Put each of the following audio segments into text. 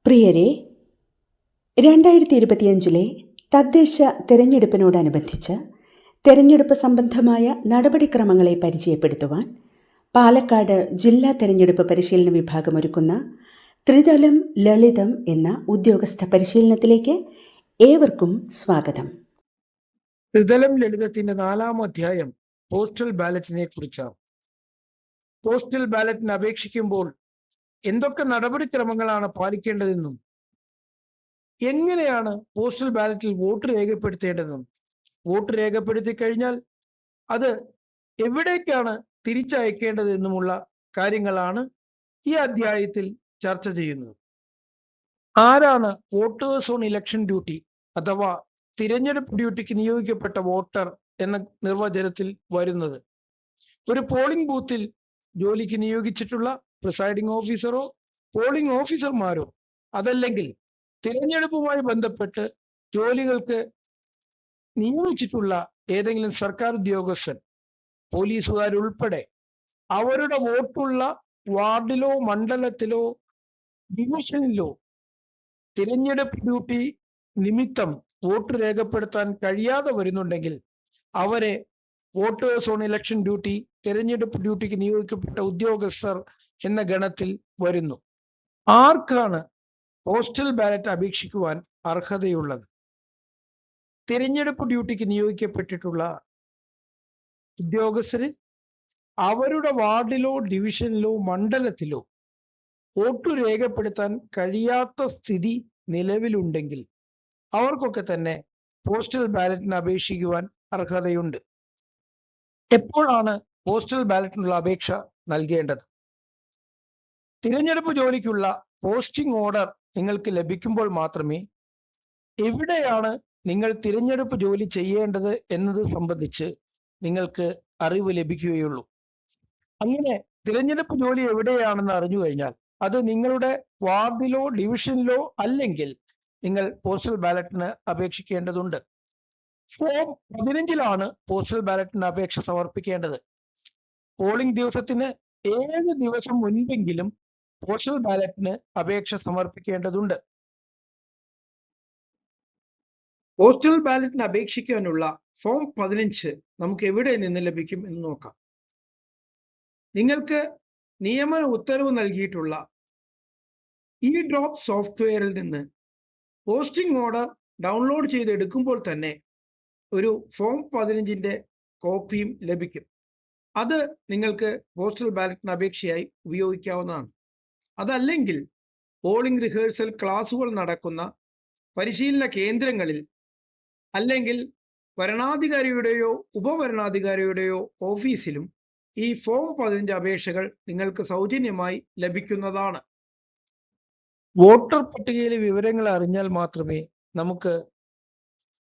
പ്രിയരെ, 2025 തദ്ദേശ തെരഞ്ഞെടുപ്പിനോടനുബന്ധിച്ച് തെരഞ്ഞെടുപ്പ് സംബന്ധമായ നടപടിക്രമങ്ങളെ പരിചയപ്പെടുത്തുവാൻ പാലക്കാട് ജില്ലാ തെരഞ്ഞെടുപ്പ് പരിശീലന വിഭാഗം ഒരുക്കുന്ന ത്രിതലം ലളിതം എന്ന ഉദ്യോഗസ്ഥ പരിശീലനത്തിലേക്ക് ഏവർക്കും സ്വാഗതം. ത്രിതലം ലളിതത്തിന്റെ 4-ാം അധ്യായം പോസ്റ്റൽ ബാലറ്റിനെ കുറിച്ചാണ്. പോസ്റ്റൽ ബാലറ്റിന് അപേക്ഷിക്കുമ്പോൾ എന്തൊക്കെ നടപടിക്രമങ്ങളാണ് പാലിക്കേണ്ടതെന്നും എങ്ങനെയാണ് പോസ്റ്റൽ ബാലറ്റിൽ വോട്ട് രേഖപ്പെടുത്തേണ്ടതെന്നും വോട്ട് രേഖപ്പെടുത്തി കഴിഞ്ഞാൽ അത് എവിടേക്കാണ് തിരിച്ചയക്കേണ്ടതെന്നുമുള്ള കാര്യങ്ങളാണ് ഈ അധ്യായത്തിൽ ചർച്ച ചെയ്യുന്നത്. ആരാണ് വോട്ടേഴ്സ് ഓൺ ഇലക്ഷൻ ഡ്യൂട്ടി അഥവാ തിരഞ്ഞെടുപ്പ് ഡ്യൂട്ടിക്ക് നിയോഗിക്കപ്പെട്ട വോട്ടർ എന്ന നിർവചനത്തിൽ വരുന്നത്? ഒരു പോളിംഗ് ബൂത്തിൽ ജോലിക്ക് നിയോഗിച്ചിട്ടുള്ള പ്രിസൈഡിംഗ് ഓഫീസറോ പോളിംഗ് ഓഫീസർമാരോ അതല്ലെങ്കിൽ തിരഞ്ഞെടുപ്പുമായി ബന്ധപ്പെട്ട് ജോലികൾക്ക് നിയോഗിച്ചിട്ടുള്ള ഏതെങ്കിലും സർക്കാർ ഉദ്യോഗസ്ഥൻ, പോലീസുകാരുൾപ്പെടെ അവരുടെ വോട്ടുള്ള വാർഡിലോ മണ്ഡലത്തിലോ ഡിവിഷനിലോ തിരഞ്ഞെടുപ്പ് ഡ്യൂട്ടി നിമിത്തം വോട്ട് രേഖപ്പെടുത്താൻ കഴിയാതെ വരുന്നുണ്ടെങ്കിൽ അവരെ വോട്ടേഴ്സ് ഓൺ ഇലക്ഷൻ ഡ്യൂട്ടി, തിരഞ്ഞെടുപ്പ് ഡ്യൂട്ടിക്ക് നിയോഗിക്കപ്പെട്ട ഉദ്യോഗസ്ഥർ എന്ന ഗണത്തിൽ വരുന്നു. ആർക്കാണ് പോസ്റ്റൽ ബാലറ്റ് അപേക്ഷിക്കുവാൻ അർഹതയുള്ളത്? തിരഞ്ഞെടുപ്പ് ഡ്യൂട്ടിക്ക് നിയോഗിക്കപ്പെട്ടിട്ടുള്ള ഉദ്യോഗസ്ഥരിൽ അവരുടെ വാർഡിലോ ഡിവിഷനിലോ മണ്ഡലത്തിലോ വോട്ട് രേഖപ്പെടുത്താൻ കഴിയാത്ത സ്ഥിതി നിലവിലുണ്ടെങ്കിൽ അവർക്കൊക്കെ തന്നെ പോസ്റ്റൽ ബാലറ്റിന് അപേക്ഷിക്കുവാൻ അർഹതയുണ്ട്. എപ്പോഴാണ് പോസ്റ്റൽ ബാലറ്റിനുള്ള അപേക്ഷ നൽകേണ്ടത്? തിരഞ്ഞെടുപ്പ് ജോലിക്കുള്ള പോസ്റ്റിംഗ് ഓർഡർ നിങ്ങൾക്ക് ലഭിക്കുമ്പോൾ മാത്രമേ എവിടെയാണ് നിങ്ങൾ തിരഞ്ഞെടുപ്പ് ജോലി ചെയ്യേണ്ടത് എന്നത് സംബന്ധിച്ച് നിങ്ങൾക്ക് അറിവ് ലഭിക്കുകയുള്ളൂ. അങ്ങനെ തിരഞ്ഞെടുപ്പ് ജോലി എവിടെയാണെന്ന് അറിഞ്ഞു കഴിഞ്ഞാൽ അത് നിങ്ങളുടെ വാർഡിലോ ഡിവിഷനിലോ അല്ലെങ്കിൽ നിങ്ങൾ പോസ്റ്റൽ ബാലറ്റിന് അപേക്ഷിക്കേണ്ടതുണ്ട്. ഫോം 15 പോസ്റ്റൽ ബാലറ്റിന് അപേക്ഷ സമർപ്പിക്കേണ്ടത്. പോളിംഗ് ദിവസത്തിന് 7 ദിവസം മുൻപെങ്കിലും പോസ്റ്റൽ ബാലറ്റിന് അപേക്ഷ സമർപ്പിക്കേണ്ടതുണ്ട്. പോസ്റ്റൽ ബാലറ്റിന് അപേക്ഷിക്കാനുള്ള ഫോം 15 നമുക്ക് എവിടെ നിന്ന് ലഭിക്കും എന്ന് നോക്കാം. നിങ്ങൾക്ക് നിയമന ഉത്തരവ് നൽകിയിട്ടുള്ള ഇ-ഡ്രോപ്പ് സോഫ്റ്റ്വെയറിൽ നിന്ന് പോസ്റ്റിംഗ് ഓർഡർ ഡൗൺലോഡ് ചെയ്തെടുക്കുമ്പോൾ തന്നെ ഒരു ഫോം 15 കോപ്പിയും ലഭിക്കും. അത് നിങ്ങൾക്ക് പോസ്റ്റൽ ബാലറ്റിന് അപേക്ഷയായി ഉപയോഗിക്കാവുന്നതാണ്. അതല്ലെങ്കിൽ പോളിംഗ് റിഹേഴ്സൽ ക്ലാസുകൾ നടക്കുന്ന പരിശീലന കേന്ദ്രങ്ങളിൽ അല്ലെങ്കിൽ വരണാധികാരിയുടെയോ ഉപവരണാധികാരിയുടെയോ ഓഫീസിലും ഈ ഫോം 15 അപേക്ഷകൾ നിങ്ങൾക്ക് സൗജന്യമായി ലഭിക്കുന്നതാണ്. വോട്ടർ പട്ടികയിലെ വിവരങ്ങൾ അറിഞ്ഞാൽ മാത്രമേ നമുക്ക്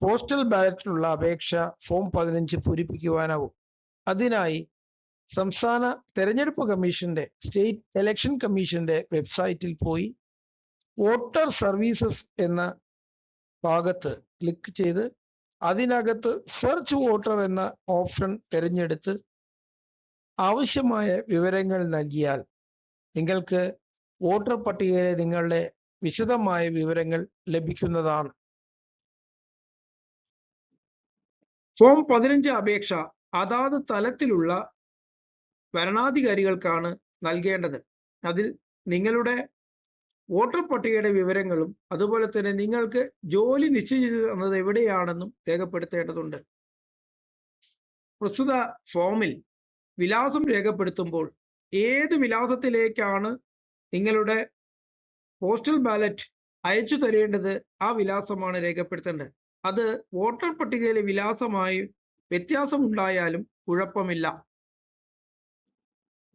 പോസ്റ്റൽ ബാലറ്റിനുള്ള അപേക്ഷ ഫോം 15 പൂരിപ്പിക്കുവാനാവും. അതിനായി സംസ്ഥാന തെരഞ്ഞെടുപ്പ് കമ്മീഷന്റെ, സ്റ്റേറ്റ് ഇലക്ഷൻ കമ്മീഷന്റെ വെബ്സൈറ്റിൽ പോയി വോട്ടർ സർവീസസ് എന്ന ഭാഗത്ത് ക്ലിക്ക് ചെയ്ത് അതിനകത്ത് സെർച്ച് വോട്ടർ എന്ന ഓപ്ഷൻ തിരഞ്ഞെടുത്ത് ആവശ്യമായ വിവരങ്ങൾ നൽകിയാൽ നിങ്ങൾക്ക് വോട്ടർ പട്ടികയിലെ നിങ്ങളുടെ വിശദമായ വിവരങ്ങൾ ലഭിക്കുന്നതാണ്. ഫോം 15 അപേക്ഷ അതാത് തലത്തിലുള്ള ഭരണാധികാരികൾക്കാണ് നൽകേണ്ടത്. അതിൽ നിങ്ങളുടെ വോട്ടർ പട്ടികയുടെ വിവരങ്ങളും അതുപോലെ തന്നെ നിങ്ങൾക്ക് ജോലി നിശ്ചയിച്ചു തന്നത് എവിടെയാണെന്നും രേഖപ്പെടുത്തേണ്ടതുണ്ട്. പ്രസ്തുത ഫോമിൽ വിലാസം രേഖപ്പെടുത്തുമ്പോൾ ഏത് വിലാസത്തിലേക്കാണ് നിങ്ങളുടെ പോസ്റ്റൽ ബാലറ്റ് അയച്ചു തരേണ്ടത് ആ വിലാസമാണ് രേഖപ്പെടുത്തേണ്ടത്. അത് വോട്ടർ പട്ടികയിലെ വിലാസമായി വ്യത്യാസമുണ്ടായാലും കുഴപ്പമില്ല.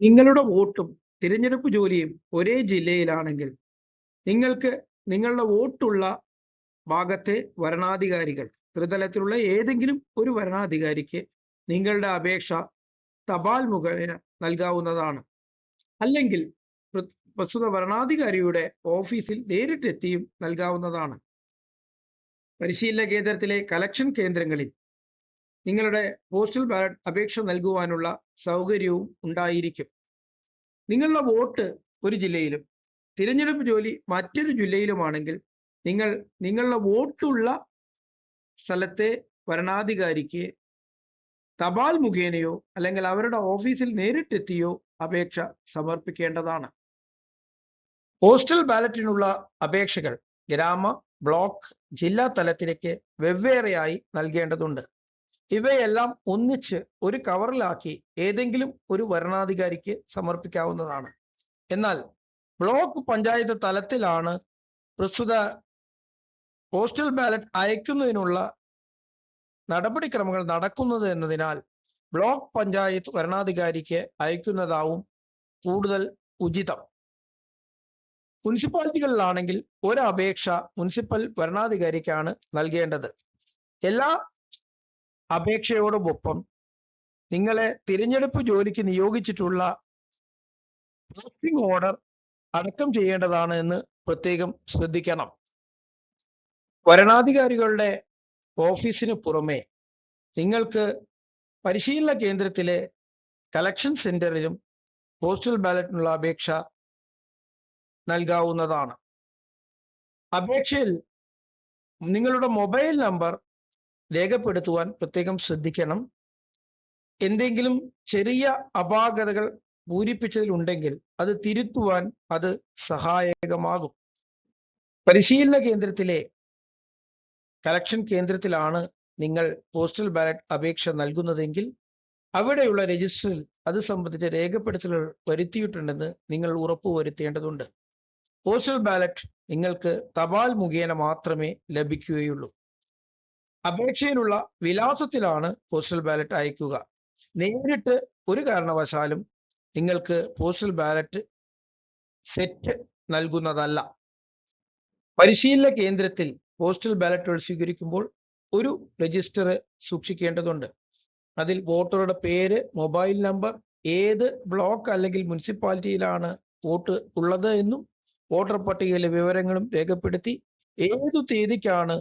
നിങ്ങളുടെ വോട്ടും തിരഞ്ഞെടുപ്പ് ജോലിയും ഒരേ ജില്ലയിലാണെങ്കിൽ നിങ്ങൾക്ക് നിങ്ങളുടെ വോട്ടുള്ള ഭാഗത്തെ വരണാധികാരികൾ, ത്രിതലത്തിലുള്ള ഏതെങ്കിലും ഒരു വരണാധികാരിക്ക് നിങ്ങളുടെ അപേക്ഷ തപാൽ മുഖേന നൽകാവുന്നതാണ്. അല്ലെങ്കിൽ പ്രസ്തുത വരണാധികാരിയുടെ ഓഫീസിൽ നേരിട്ടെത്തിയും നൽകാവുന്നതാണ്. പരിശീലന കേന്ദ്രത്തിലെ കളക്ഷൻ കേന്ദ്രങ്ങളിൽ നിങ്ങളുടെ പോസ്റ്റൽ ബാലറ്റ് അപേക്ഷ നൽകുവാനുള്ള സൗകര്യവും ഉണ്ടായിരിക്കും. നിങ്ങളുടെ വോട്ട് ഒരു ജില്ലയിലും തിരഞ്ഞെടുപ്പ് ജോലി മറ്റൊരു ജില്ലയിലുമാണെങ്കിൽ നിങ്ങളുടെ വോട്ടുള്ള സ്ഥലത്തെ വരണാധികാരിക്ക് തപാൽ മുഖേനയോ അല്ലെങ്കിൽ അവരുടെ ഓഫീസിൽ നേരിട്ടെത്തിയോ അപേക്ഷ സമർപ്പിക്കേണ്ടതാണ്. പോസ്റ്റൽ ബാലറ്റിനുള്ള അപേക്ഷകൾ ഗ്രാമ, ബ്ലോക്ക്, ജില്ലാ തലത്തിലേക്ക് വെവ്വേറെയായി നൽകേണ്ടതുണ്ട്. ഇവയെല്ലാം ഒന്നിച്ച് ഒരു കവറിലാക്കി ഏതെങ്കിലും ഒരു വരണാധികാരിക്ക് സമർപ്പിക്കാവുന്നതാണ്. എന്നാൽ ബ്ലോക്ക് പഞ്ചായത്ത് തലത്തിലാണ് പ്രസ്തുത പോസ്റ്റൽ ബാലറ്റ് അയക്കുന്നതിനുള്ള നടപടിക്രമങ്ങൾ നടക്കുന്നത് എന്നതിനാൽ ബ്ലോക്ക് പഞ്ചായത്ത് വരണാധികാരിക്ക് അയക്കുന്നതാവും കൂടുതൽ ഉചിതം. മുനിസിപ്പാലിറ്റികളിലാണെങ്കിൽ ഒരു അപേക്ഷ മുനിസിപ്പൽ വരണാധികാരിക്കാണ് നൽകേണ്ടത്. എല്ലാ അപേക്ഷയോടൊപ്പം നിങ്ങളെ തിരഞ്ഞെടുപ്പ് ജോലിക്ക് നിയോഗിച്ചിട്ടുള്ള പോസ്റ്റിംഗ് ഓർഡർ അടക്കം ചെയ്യേണ്ടതാണ് എന്ന് പ്രത്യേകം ശ്രദ്ധിക്കണം. വരണാധികാരികളുടെ ഓഫീസിന് പുറമെ നിങ്ങൾക്ക് പരിശീലന കേന്ദ്രത്തിലെ കളക്ഷൻ സെന്ററിലും പോസ്റ്റൽ ബാലറ്റിനുള്ള അപേക്ഷ നൽകാവുന്നതാണ്. അപേക്ഷയിൽ നിങ്ങളുടെ മൊബൈൽ നമ്പർ രേഖപ്പെടുത്തുവാൻ പ്രത്യേകം ശ്രദ്ധിക്കണം. എന്തെങ്കിലും ചെറിയ അപാകതകൾ പൂരിപ്പിച്ചതിലുണ്ടെങ്കിൽ അത് തിരുത്തുവാൻ അത് സഹായകമാകും. പരിശീലന കേന്ദ്രത്തിലെ കളക്ഷൻ കേന്ദ്രത്തിലാണ് നിങ്ങൾ പോസ്റ്റൽ ബാലറ്റ് അപേക്ഷ നൽകുന്നതെങ്കിൽ അവിടെയുള്ള രജിസ്റ്ററിൽ അത് സംബന്ധിച്ച രേഖപ്പെടുത്തലുകൾ വരുത്തിയിട്ടുണ്ടെന്ന് നിങ്ങൾ ഉറപ്പുവരുത്തേണ്ടതുണ്ട്. പോസ്റ്റൽ ബാലറ്റ് നിങ്ങൾക്ക് തപാൽ മുഖേന മാത്രമേ ലഭിക്കുകയുള്ളൂ. അപേക്ഷയിലുള്ള വിലാസത്തിലാണ് പോസ്റ്റൽ ബാലറ്റ് അയക്കുക. നേരിട്ട് ഒരു കാരണവശാലും നിങ്ങൾക്ക് പോസ്റ്റൽ ബാലറ്റ് സെറ്റ് നൽകുന്നതല്ല. പരിശീലന കേന്ദ്രത്തിൽ പോസ്റ്റൽ ബാലറ്റുകൾ സ്വീകരിക്കുമ്പോൾ ഒരു രജിസ്റ്റർ സൂക്ഷിക്കേണ്ടതുണ്ട്. അതിൽ വോട്ടറുടെ പേര്, മൊബൈൽ നമ്പർ, ഏത് ബ്ലോക്ക് അല്ലെങ്കിൽ മുനിസിപ്പാലിറ്റിയിലാണ് വോട്ട് ഉള്ളത് എന്നും വോട്ടർ പട്ടികയിലെ വിവരങ്ങളും രേഖപ്പെടുത്തി ഏതു തീയതിക്കാണ്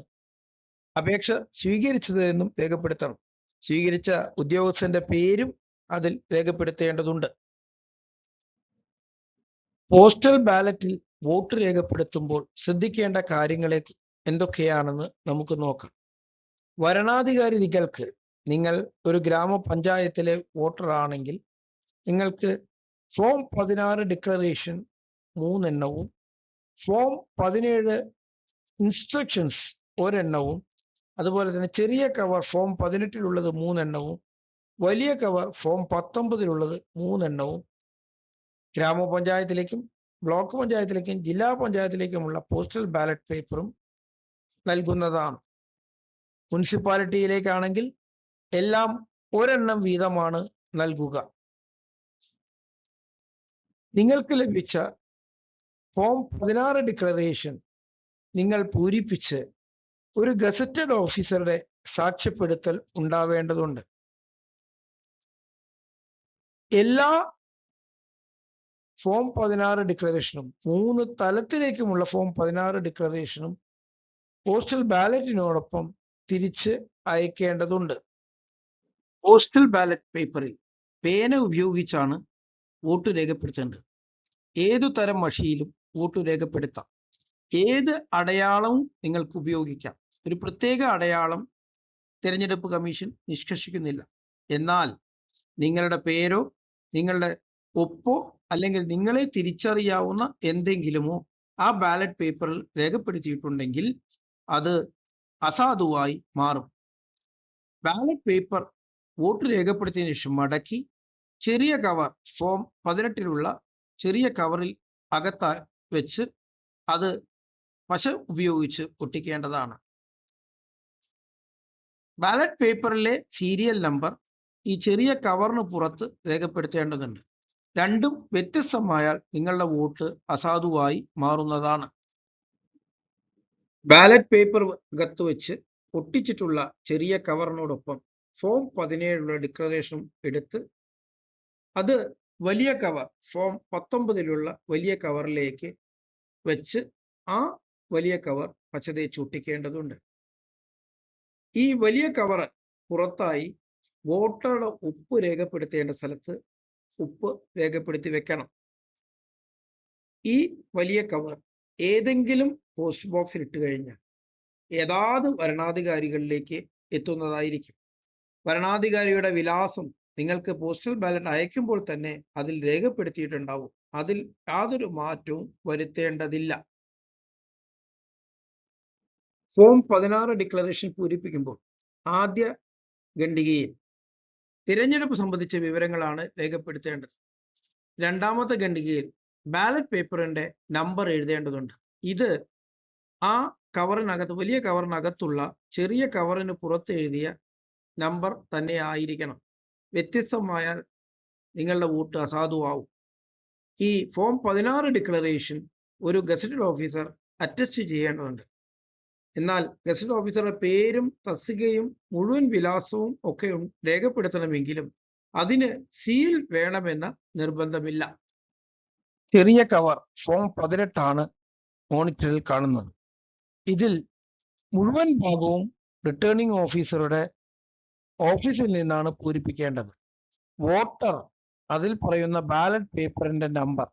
അപേക്ഷ സ്വീകരിച്ചത് എന്നും രേഖപ്പെടുത്തണം. സ്വീകരിച്ച ഉദ്യോഗസ്ഥന്റെ പേരും അതിൽ രേഖപ്പെടുത്തേണ്ടതുണ്ട്. പോസ്റ്റൽ ബാലറ്റിൽ വോട്ട് രേഖപ്പെടുത്തുമ്പോൾ ശ്രദ്ധിക്കേണ്ട കാര്യങ്ങളെ എന്തൊക്കെയാണെന്ന് നമുക്ക് നോക്കാം. വരണാധികാരികൾക്ക് നിങ്ങൾ ഒരു ഗ്രാമപഞ്ചായത്തിലെ വോട്ടർ ആണെങ്കിൽ നിങ്ങൾക്ക് ഫോം 16 ഡിക്ലറേഷൻ 3 എണ്ണവും ഫോം 17 ഇൻസ്ട്രക്ഷൻസ് 1 എണ്ണവും അതുപോലെ തന്നെ ചെറിയ കവർ ഫോം 18 3 എണ്ണവും വലിയ കവർ ഫോം 19 3 എണ്ണവും ഗ്രാമപഞ്ചായത്തിലേക്കും ബ്ലോക്ക് പഞ്ചായത്തിലേക്കും ജില്ലാ പഞ്ചായത്തിലേക്കുമുള്ള പോസ്റ്റൽ ബാലറ്റ് പേപ്പറും നൽകുന്നതാണ്. മുനിസിപ്പാലിറ്റിയിലേക്കാണെങ്കിൽ എല്ലാം 1 എണ്ണം വീതമാണ് നൽകുക. നിങ്ങൾക്ക് ലഭിച്ച ഫോം 16 ഡിക്ലറേഷൻ നിങ്ങൾ പൂരിപ്പിച്ച് ഒരു ഗസറ്റഡ് ഓഫീസറുടെ സാക്ഷ്യപ്പെടുത്തൽ ഉണ്ടാവേണ്ടതുണ്ട്. എല്ലാ ഫോം 16 ഡിക്ലറേഷനും 3 തലത്തിലേക്കുമുള്ള ഫോം 16 ഡിക്ലറേഷനും പോസ്റ്റൽ ബാലറ്റിനോടൊപ്പം തിരിച്ച് അയക്കേണ്ടതുണ്ട്. പോസ്റ്റൽ ബാലറ്റ് പേപ്പറിൽ പേന ഉപയോഗിച്ചാണ് വോട്ട് രേഖപ്പെടുത്തേണ്ടത്. ഏതു തരം മഷിയിലും വോട്ട് രേഖപ്പെടുത്താം. ഏത് അടയാളവും നിങ്ങൾക്ക് ഉപയോഗിക്കാം. ഒരു പ്രത്യേക അടയാളം തിരഞ്ഞെടുപ്പ് കമ്മീഷൻ നിഷ്കർഷിക്കുന്നില്ല. എന്നാൽ നിങ്ങളുടെ പേരോ നിങ്ങളുടെ ഒപ്പോ അല്ലെങ്കിൽ നിങ്ങളെ തിരിച്ചറിയാവുന്ന എന്തെങ്കിലുമോ ആ ബാലറ്റ് പേപ്പറിൽ രേഖപ്പെടുത്തിയിട്ടുണ്ടെങ്കിൽ അത് അസാധുവായി മാറും. ബാലറ്റ് പേപ്പർ വോട്ട് രേഖപ്പെടുത്തിയതിനു ശേഷം മടക്കി ചെറിയ കവർ ഫോം 18 ചെറിയ കവറിൽ അകത്ത് വെച്ച് അത് പശ ഉപയോഗിച്ച് ഒട്ടിക്കേണ്ടതാണ്. ബാലറ്റ് പേപ്പറിലെ സീരിയൽ നമ്പർ ഈ ചെറിയ കവറിന് പുറത്ത് രേഖപ്പെടുത്തേണ്ടതുണ്ട്. രണ്ടും വ്യത്യസ്തമായാൽ നിങ്ങളുടെ വോട്ട് അസാധുവായി മാറുന്നതാണ്. ബാലറ്റ് പേപ്പർ അകത്ത് വെച്ച് ഒട്ടിച്ചിട്ടുള്ള ചെറിയ കവറിനോടൊപ്പം ഫോം 17 ഡിക്ലറേഷൻ എടുത്ത് അത് വലിയ കവർ ഫോം 19 വലിയ കവറിലേക്ക് വെച്ച് ആ വലിയ കവർ പച്ച തേച്ച് ഒട്ടിക്കേണ്ടതുണ്ട്. ഈ വലിയ കവർ പുറത്തായി വോട്ടറുടെ ഒപ്പ് രേഖപ്പെടുത്തേണ്ട സ്ഥലത്ത് ഉപ്പ് രേഖപ്പെടുത്തി വെക്കണം. ഈ വലിയ കവർ ഏതെങ്കിലും പോസ്റ്റ് ബോക്സിൽ ഇട്ട് കഴിഞ്ഞാൽ ഏതാത് വരണാധികാരികളിലേക്ക് എത്തുന്നതായിരിക്കും. വരണാധികാരിയുടെ വിലാസം നിങ്ങൾക്ക് പോസ്റ്റൽ ബാലറ്റ് അയക്കുമ്പോൾ തന്നെ അതിൽ രേഖപ്പെടുത്തിയിട്ടുണ്ടാവും. അതിൽ യാതൊരു മാറ്റവും വരുത്തേണ്ടതില്ല. ഫോം 16 ഡിക്ലറേഷൻ പൂരിപ്പിക്കുമ്പോൾ ആദ്യ ഖണ്ഡികയിൽ തിരഞ്ഞെടുപ്പ് സംബന്ധിച്ച വിവരങ്ങളാണ് രേഖപ്പെടുത്തേണ്ടത്. രണ്ടാമത്തെ ഖണ്ഡികയിൽ ബാലറ്റ് പേപ്പറിന്റെ നമ്പർ എഴുതേണ്ടതുണ്ട്. ഇത് ആ കവറിനകത്ത്, വലിയ കവറിനകത്തുള്ള ചെറിയ കവറിന് പുറത്ത് എഴുതിയ നമ്പർ തന്നെ ആയിരിക്കണം. വ്യത്യസ്തമായാൽ നിങ്ങളുടെ വോട്ട് അസാധുവാകും. ഈ ഫോം 16 ഡിക്ലറേഷൻ ഒരു ഗസറ്റഡ് ഓഫീസർ അറ്റസ്റ്റ് ചെയ്യേണ്ടതുണ്ട്. എന്നാൽ ഗസറ്റഡ് ഓഫീസറുടെ പേരും തസ്തികയും മുഴുവൻ വിലാസവും ഒക്കെ രേഖപ്പെടുത്തണമെങ്കിലും അതിന് സീൽ വേണമെന്ന നിർബന്ധമില്ല. ചെറിയ കവർ ഫോം 18 ആണ് മോണിറ്ററിൽ കാണുന്നത്. ഇതിൽ മുഴുവൻ ഭാഗവും റിട്ടേണിംഗ് ഓഫീസറുടെ ഓഫീസിൽ നിന്നാണ് പൂരിപ്പിക്കേണ്ടത്. വോട്ടർ അതിൽ പറയുന്ന ബാലറ്റ് പേപ്പറിന്റെ നമ്പർ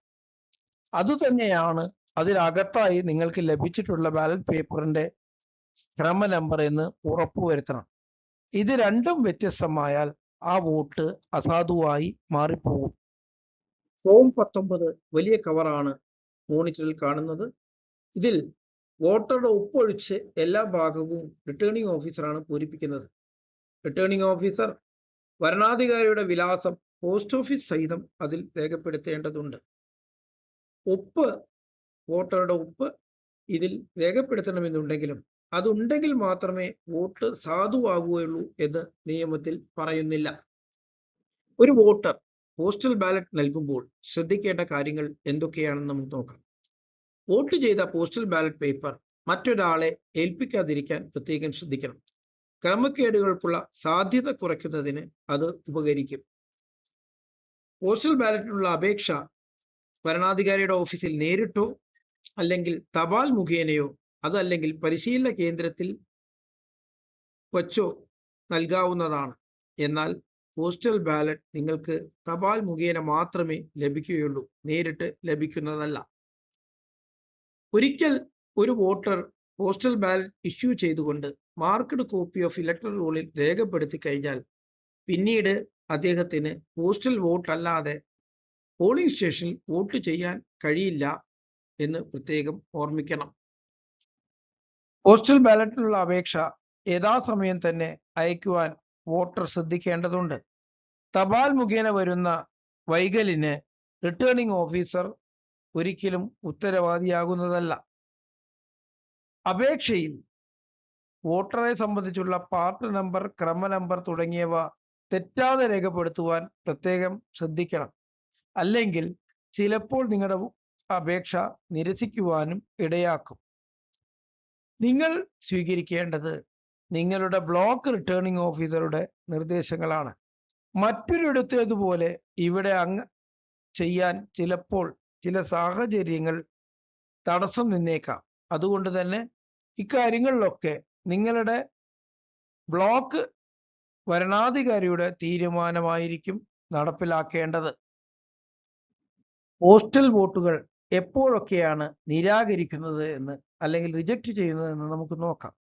അതുതന്നെയാണ് അതിനകത്തായി നിങ്ങൾക്ക് ലഭിച്ചിട്ടുള്ള ബാലറ്റ് പേപ്പറിന്റെ ക്രമ നമ്പർ എന്ന് ഉറപ്പുവരുത്തണം. ഇത് രണ്ടും വ്യത്യസ്തമായാൽ ആ വോട്ട് അസാധുവായി മാറിപ്പോകും. ഫോം 19 വലിയ കവറാണ് മോണിറ്ററിൽ കാണുന്നത്. ഇതിൽ വോട്ടറുടെ ഒപ്പൊഴിച്ച് എല്ലാ ഭാഗവും റിട്ടേണിംഗ് ഓഫീസറാണ് പൂരിപ്പിക്കുന്നത്. റിട്ടേണിംഗ് ഓഫീസർ വരണാധികാരിയുടെ വിലാസം പോസ്റ്റ് ഓഫീസ് സഹിതം അതിൽ രേഖപ്പെടുത്തേണ്ടതുണ്ട്. ഒപ്പ്, വോട്ടറുടെ ഒപ്പ് ഇതിൽ രേഖപ്പെടുത്തണമെന്നുണ്ടെങ്കിലും അതുണ്ടെങ്കിൽ മാത്രമേ വോട്ട് സാധുവാകുകയുള്ളൂ എന്ന് നിയമത്തിൽ പറയുന്നില്ല. ഒരു വോട്ടർ പോസ്റ്റൽ ബാലറ്റ് നൽകുമ്പോൾ ശ്രദ്ധിക്കേണ്ട കാര്യങ്ങൾ എന്തൊക്കെയാണെന്ന് നമുക്ക് നോക്കാം. വോട്ട് ചെയ്ത പോസ്റ്റൽ ബാലറ്റ് പേപ്പർ മറ്റൊരാളെ ഏൽപ്പിക്കാതിരിക്കാൻ പ്രത്യേകം ശ്രദ്ധിക്കണം. ക്രമക്കേടുകൾക്കുള്ള സാധ്യത കുറയ്ക്കുന്നതിന് അത് ഉപകരിക്കും. പോസ്റ്റൽ ബാലറ്റിനുള്ള അപേക്ഷ വരണാധികാരിയുടെ ഓഫീസിൽ നേരിട്ടോ അല്ലെങ്കിൽ തപാൽ മുഖേനയോ അതല്ലെങ്കിൽ പരിശീലന കേന്ദ്രത്തിൽ വച്ചോ നൽകാവുന്നതാണ്. എന്നാൽ പോസ്റ്റൽ ബാലറ്റ് നിങ്ങൾക്ക് തപാൽ മുഖേന മാത്രമേ ലഭിക്കുകയുള്ളൂ, നേരിട്ട് ലഭിക്കുന്നതല്ല. ഒരിക്കൽ ഒരു വോട്ടർ പോസ്റ്റൽ ബാലറ്റ് ഇഷ്യൂ ചെയ്തുകൊണ്ട് മാർക്ക്ഡ് കോപ്പി ഓഫ് ഇലക്ടറൽ റോളിൽ രേഖപ്പെടുത്തി കഴിഞ്ഞാൽ പിന്നീട് അദ്ദേഹത്തിന് പോസ്റ്റൽ വോട്ട് അല്ലാതെ പോളിംഗ് സ്റ്റേഷനിൽ വോട്ട് ചെയ്യാൻ കഴിയില്ല എന്ന് പ്രത്യേകം ഓർമ്മിക്കണം. പോസ്റ്റൽ ബാലറ്റിനുള്ള അപേക്ഷ യഥാസമയം തന്നെ അയക്കുവാൻ വോട്ടർ ശ്രദ്ധിക്കേണ്ടതുണ്ട്. തപാൽ മുഖേന വരുന്ന വൈകലിന് റിട്ടേണിംഗ് ഓഫീസർ ഒരിക്കലും ഉത്തരവാദിയാകുന്നതല്ല. അപേക്ഷയിൽ വോട്ടറെ സംബന്ധിച്ചുള്ള പാർട്ട് നമ്പർ, ക്രമ നമ്പർ തുടങ്ങിയവ തെറ്റാതെ രേഖപ്പെടുത്തുവാൻ പ്രത്യേകം ശ്രദ്ധിക്കണം. അല്ലെങ്കിൽ ചിലപ്പോൾ നിങ്ങളുടെ അപേക്ഷ നിരസിക്കുവാനും ഇടയാക്കും. നിങ്ങൾ സ്വീകരിക്കേണ്ടത് നിങ്ങളുടെ ബ്ലോക്ക് റിട്ടേണിംഗ് ഓഫീസറുടെ നിർദ്ദേശങ്ങളാണ്. മറ്റൊരിടത്തേതുപോലെ ഇവിടെ ചെയ്യാൻ ചിലപ്പോൾ ചില സാഹചര്യങ്ങൾ തടസ്സം നിന്നേക്കാം. അതുകൊണ്ട് തന്നെ ഇക്കാര്യങ്ങളിലൊക്കെ നിങ്ങളുടെ ബ്ലോക്ക് വരണാധികാരിയുടെ തീരുമാനമായിരിക്കും നടപ്പിലാക്കേണ്ടത്. പോസ്റ്റൽ വോട്ടുകൾ എപ്പോഴൊക്കെയാണ് നിരാകരിക്കുന്നത് എന്ന് അല്ലെങ്കിൽ റിജക്റ്റ് ചെയ്യുന്നത് എന്ന് നമുക്ക് നോക്കാം.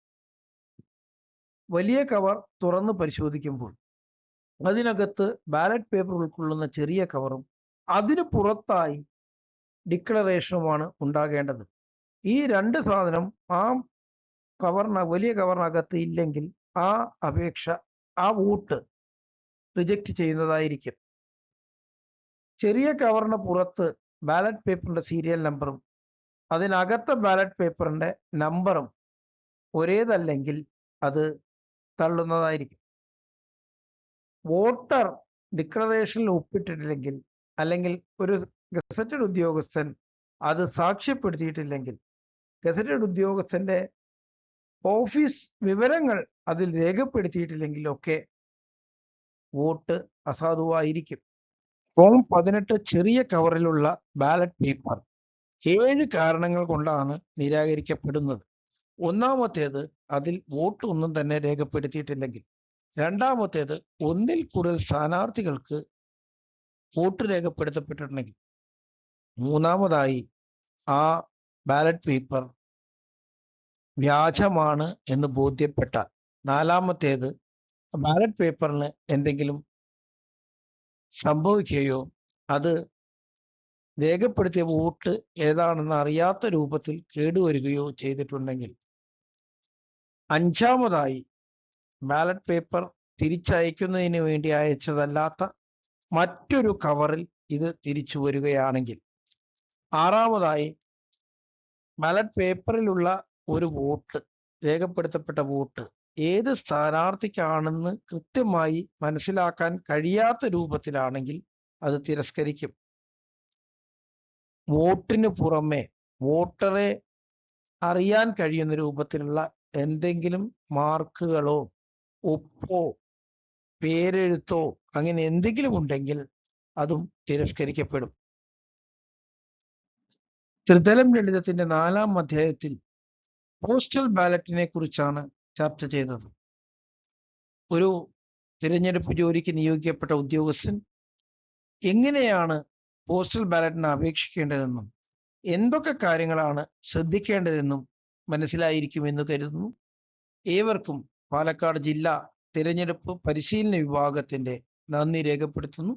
വലിയ കവർ തുറന്ന് പരിശോധിക്കുമ്പോൾ അതിനകത്ത് ബാലറ്റ് പേപ്പർ ഉൾക്കൊള്ളുന്ന ചെറിയ കവറും അതിന് പുറത്തായി ഡിക്ലറേഷനുമാണ് ഉണ്ടാകേണ്ടത്. ഈ രണ്ട് സാധനം ആ വലിയ കവറിനകത്ത് ഇല്ലെങ്കിൽ ആ അപേക്ഷ, ആ വോട്ട് റിജക്റ്റ് ചെയ്യുന്നതായിരിക്കും. ചെറിയ കവറിന് പുറത്ത് ബാലറ്റ് പേപ്പറിന്റെ സീരിയൽ നമ്പറും അതിനകത്തെ ബാലറ്റ് പേപ്പറിന്റെ നമ്പറും ഒരേതല്ലെങ്കിൽ അത് തള്ളുന്നതായിരിക്കും. വോട്ടർ ഡിക്ലറേഷനിൽ ഒപ്പിട്ടിട്ടില്ലെങ്കിൽ അല്ലെങ്കിൽ ഒരു ഗസറ്റഡ് ഉദ്യോഗസ്ഥൻ അത് സാക്ഷ്യപ്പെടുത്തിയിട്ടില്ലെങ്കിൽ, ഗസറ്റഡ് ഉദ്യോഗസ്ഥന്റെ ഓഫീസ് വിവരങ്ങൾ അതിൽ രേഖപ്പെടുത്തിയിട്ടില്ലെങ്കിലൊക്കെ വോട്ട് അസാധുവായിരിക്കും. ഫോം 18 ചെറിയ കവറിലുള്ള ബാലറ്റ് പേപ്പർ 7 കാരണങ്ങൾ കൊണ്ടാണ് നിരാകരിക്കപ്പെടുന്നത്. ഒന്നാമത്തേത്, അതിൽ വോട്ട് ഒന്നും തന്നെ രേഖപ്പെടുത്തിയിട്ടില്ലെങ്കിൽ. രണ്ടാമത്തേത്, ഒന്നിൽ കൂടുതൽ സ്ഥാനാർത്ഥികൾക്ക് വോട്ട് രേഖപ്പെടുത്തപ്പെട്ടിട്ടുണ്ടെങ്കിൽ. മൂന്നാമതായി, ആ ബാലറ്റ് പേപ്പർ വ്യാജമാണ് എന്ന് ബോധ്യപ്പെട്ടാൽ, നാലാമത്തേത് ബാലറ്റ് പേപ്പറിന് എന്തെങ്കിലും സംഭവിക്കുകയോ അത് രേഖപ്പെടുത്തിയ വോട്ട് ഏതാണെന്ന് അറിയാത്ത രൂപത്തിൽ കേടുവരികയോ ചെയ്തിട്ടുണ്ടെങ്കിൽ, അഞ്ചാമതായി ബാലറ്റ് പേപ്പർ തിരിച്ചയക്കുന്നതിന് വേണ്ടി അയച്ചതല്ലാത്ത മറ്റൊരു കവറിൽ ഇത് തിരിച്ചു വരികയാണെങ്കിൽ, ആറാമതായി ബാലറ്റ് പേപ്പറിലുള്ള ഒരു വോട്ട്, രേഖപ്പെടുത്തപ്പെട്ട വോട്ട് ഏത് സ്ഥാനാർത്ഥിക്കാണെന്ന് കൃത്യമായി മനസ്സിലാക്കാൻ കഴിയാത്ത രൂപത്തിലാണെങ്കിൽ അത് തിരസ്കരിക്കും. വോട്ടിന് പുറമെ വോട്ടറെ അറിയാൻ കഴിയുന്ന രൂപത്തിലുള്ള എന്തെങ്കിലും മാർക്കുകളോ ഒപ്പോ പേരെഴുത്തോ അങ്ങനെ എന്തെങ്കിലും ഉണ്ടെങ്കിൽ അതും തിരസ്കരിക്കപ്പെടും. ത്രിതലം ലളിതത്തിന്റെ 4-ാം അധ്യായത്തിൽ പോസ്റ്റൽ ബാലറ്റിനെ കുറിച്ചാണ് ചർച്ച ചെയ്തത്. ഒരു തിരഞ്ഞെടുപ്പ് ജോലിക്ക് നിയോഗിക്കപ്പെട്ട ഉദ്യോഗസ്ഥൻ എങ്ങനെയാണ് പോസ്റ്റൽ ബാലറ്റിന് അപേക്ഷിക്കേണ്ടതെന്നും എന്തൊക്കെ കാര്യങ്ങളാണ് ശ്രദ്ധിക്കേണ്ടതെന്നും മനസ്സിലായിരിക്കുമെന്ന് കരുതുന്നു. ഏവർക്കും പാലക്കാട് ജില്ലാ തിരഞ്ഞെടുപ്പ് പരിശീലന വിഭാഗത്തിന്റെ നന്ദി രേഖപ്പെടുത്തുന്നു.